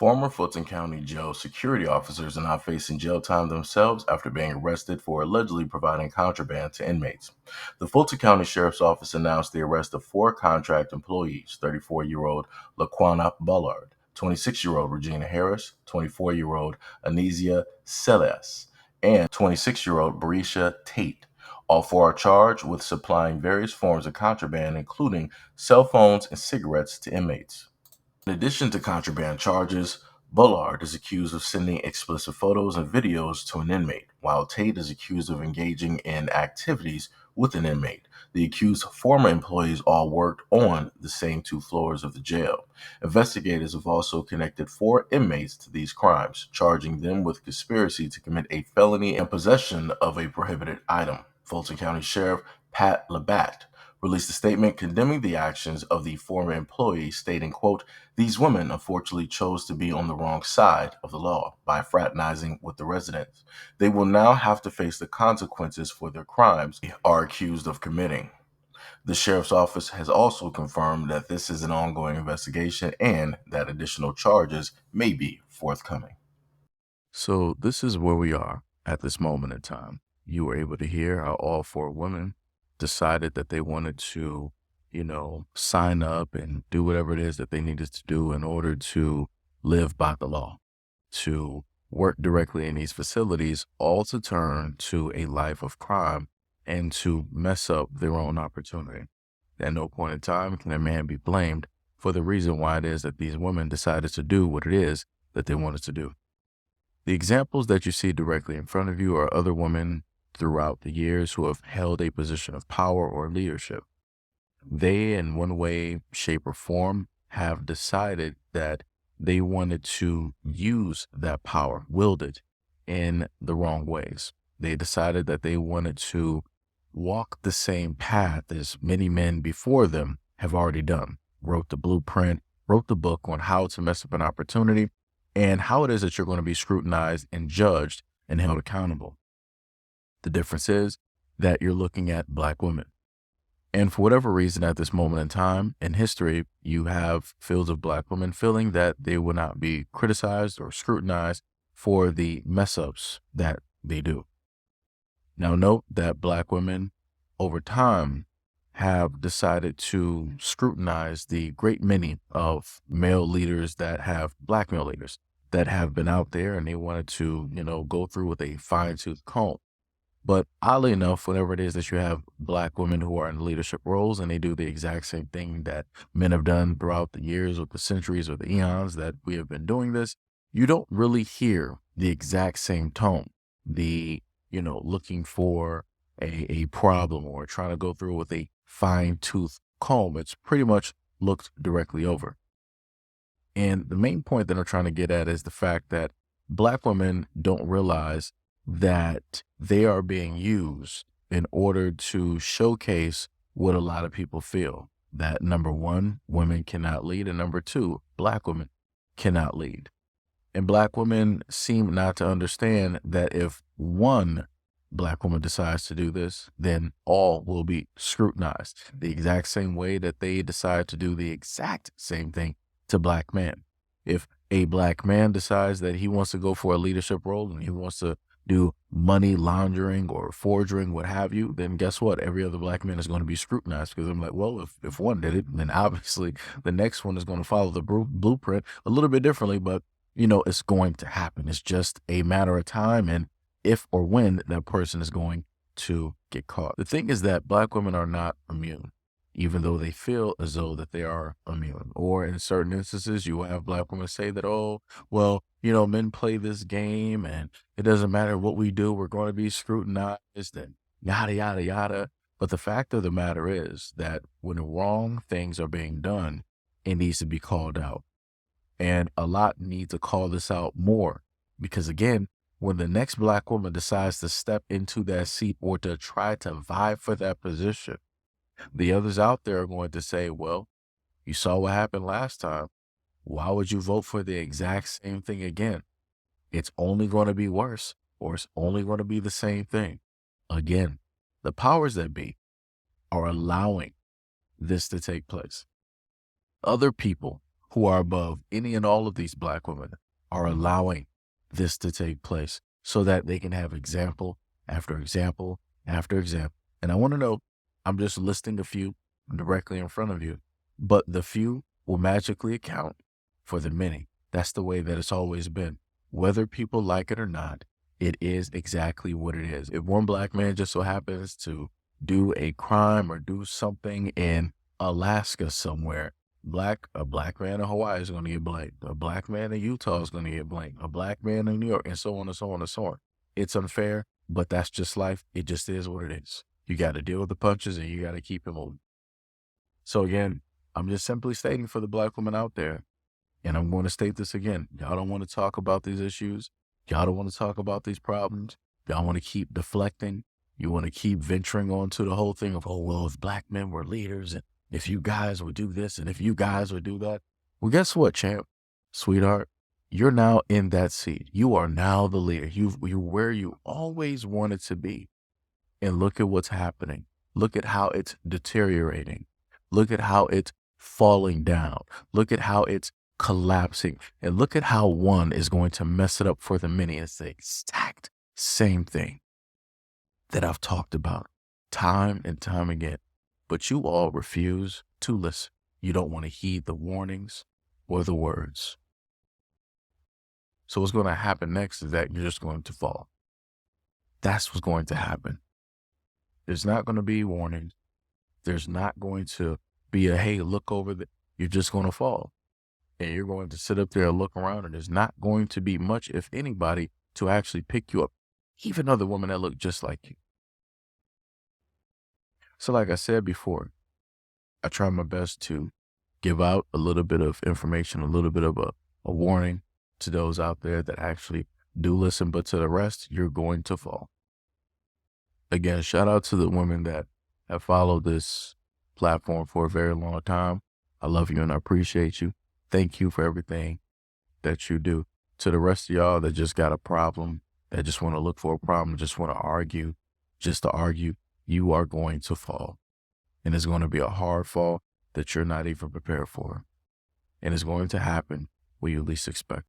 Former Fulton County jail security officers are now facing jail time themselves after being arrested for allegedly providing contraband to inmates. The Fulton County Sheriff's Office announced the arrest of four contract employees: 34-year-old Laquana Bullard, 26-year-old Regina Harris, 24-year-old Anisia Celes, and 26-year-old Barisha Tate. All four are charged with supplying various forms of contraband, including cell phones and cigarettes, to inmates. In addition to contraband charges, Bullard is accused of sending explicit photos and videos to an inmate, while Tate is accused of engaging in activities with an inmate. The accused former employees all worked on the same two floors of the jail. Investigators have also connected four inmates to these crimes, charging them with conspiracy to commit a felony and possession of a prohibited item. Fulton County Sheriff Pat Labatt released a statement condemning the actions of the former employees, stating, quote, "These women unfortunately chose to be on the wrong side of the law by fraternizing with the residents. They will now have to face the consequences for their crimes they are accused of committing." The sheriff's office has also confirmed that this is an ongoing investigation and that additional charges may be forthcoming. So this is where we are at this moment in time. You were able to hear how all four women decided that they wanted to, sign up and do whatever it is that they needed to do in order to live by the law, to work directly in these facilities, all to turn to a life of crime and to mess up their own opportunity. At no point in time can a man be blamed for the reason why it is that these women decided to do what it is that they wanted to do. The examples that you see directly in front of you are other women throughout the years who have held a position of power or leadership. They, in one way, shape, or form, have decided that they wanted to use that power, wield it in the wrong ways. They decided that they wanted to walk the same path as many men before them have already done, wrote the blueprint, wrote the book on how to mess up an opportunity and how it is that you're going to be scrutinized and judged and held accountable. The difference is that you're looking at Black women. And for whatever reason, at this moment in time in history, you have fields of Black women feeling that they will not be criticized or scrutinized for the mess ups that they do. Now, note that Black women over time have decided to scrutinize the great many of male leaders that have Black male leaders that have been out there, and they wanted to, go through with a fine tooth comb. But oddly enough, whenever it is that you have Black women who are in leadership roles and they do the exact same thing that men have done throughout the years or the centuries or the eons that we have been doing this, you don't really hear the exact same tone. The, looking for a problem or trying to go through with a fine tooth comb. It's pretty much looked directly over. And the main point that I'm trying to get at is the fact that Black women don't realize that they are being used in order to showcase what a lot of people feel, that number one, women cannot lead, and number two, Black women cannot lead. And Black women seem not to understand that if one Black woman decides to do this, then all will be scrutinized the exact same way that they decide to do the exact same thing to Black men. If a Black man decides that he wants to go for a leadership role and he wants to do money laundering or forging, what have you, then guess what? Every other Black man is going to be scrutinized, because I'm like, well, if one did it, then obviously the next one is going to follow the blueprint a little bit differently, but it's going to happen. It's just a matter of time and if or when that person is going to get caught. The thing is that Black women are not immune, even though they feel as though that they are immune. Or in certain instances, you will have Black women say that, oh, well, men play this game and it doesn't matter what we do, we're going to be scrutinized and yada, yada, yada. But the fact of the matter is that when wrong things are being done, it needs to be called out. And a lot need to call this out more, because again, when the next Black woman decides to step into that seat or to try to vie for that position, the others out there are going to say, well, you saw what happened last time. Why would you vote for the exact same thing again? It's only going to be worse, or it's only going to be the same thing. Again, the powers that be are allowing this to take place. Other people who are above any and all of these black women are allowing this to take place so that they can have example after example after example. And I want to know, I'm just listing a few directly in front of you, but the few will magically account for the many. That's the way that it's always been. Whether people like it or not, it is exactly what it is. If one black man just so happens to do a crime or do something in Alaska somewhere, a black man in Hawaii is going to get blamed. A black man in Utah is going to get blamed. A black man in New York, and so on and so on and so on. It's unfair, but that's just life. It just is what it is. You got to deal with the punches and you got to keep it moving. So again, I'm just simply stating for the black women out there, and I'm going to state this again. Y'all don't want to talk about these issues. Y'all don't want to talk about these problems. Y'all want to keep deflecting. You want to keep venturing onto the whole thing of, oh, well, if black men were leaders and if you guys would do this and if you guys would do that. Well, guess what, champ, sweetheart? You're now in that seat. You are now the leader. You're where you always wanted to be. And look at what's happening. Look at how it's deteriorating. Look at how it's falling down. Look at how it's collapsing. And look at how one is going to mess it up for the many. It's the exact same thing that I've talked about time and time again. But you all refuse to listen. You don't want to heed the warnings or the words. So what's going to happen next is that you're just going to fall. That's what's going to happen. There's not going to be warnings. There's not going to be a, hey, look over there. You're just going to fall. And you're going to sit up there and look around, and there's not going to be much, if anybody, to actually pick you up. Even other women that look just like you. So like I said before, I try my best to give out a little bit of information, a little bit of a warning to those out there that actually do listen, but to the rest, you're going to fall. Again, shout out to the women that have followed this platform for a very long time. I love you and I appreciate you. Thank you for everything that you do. To the rest of y'all that just got a problem, that just want to look for a problem, just want to argue, just to argue, you are going to fall. And it's going to be a hard fall that you're not even prepared for. And it's going to happen when you least expect.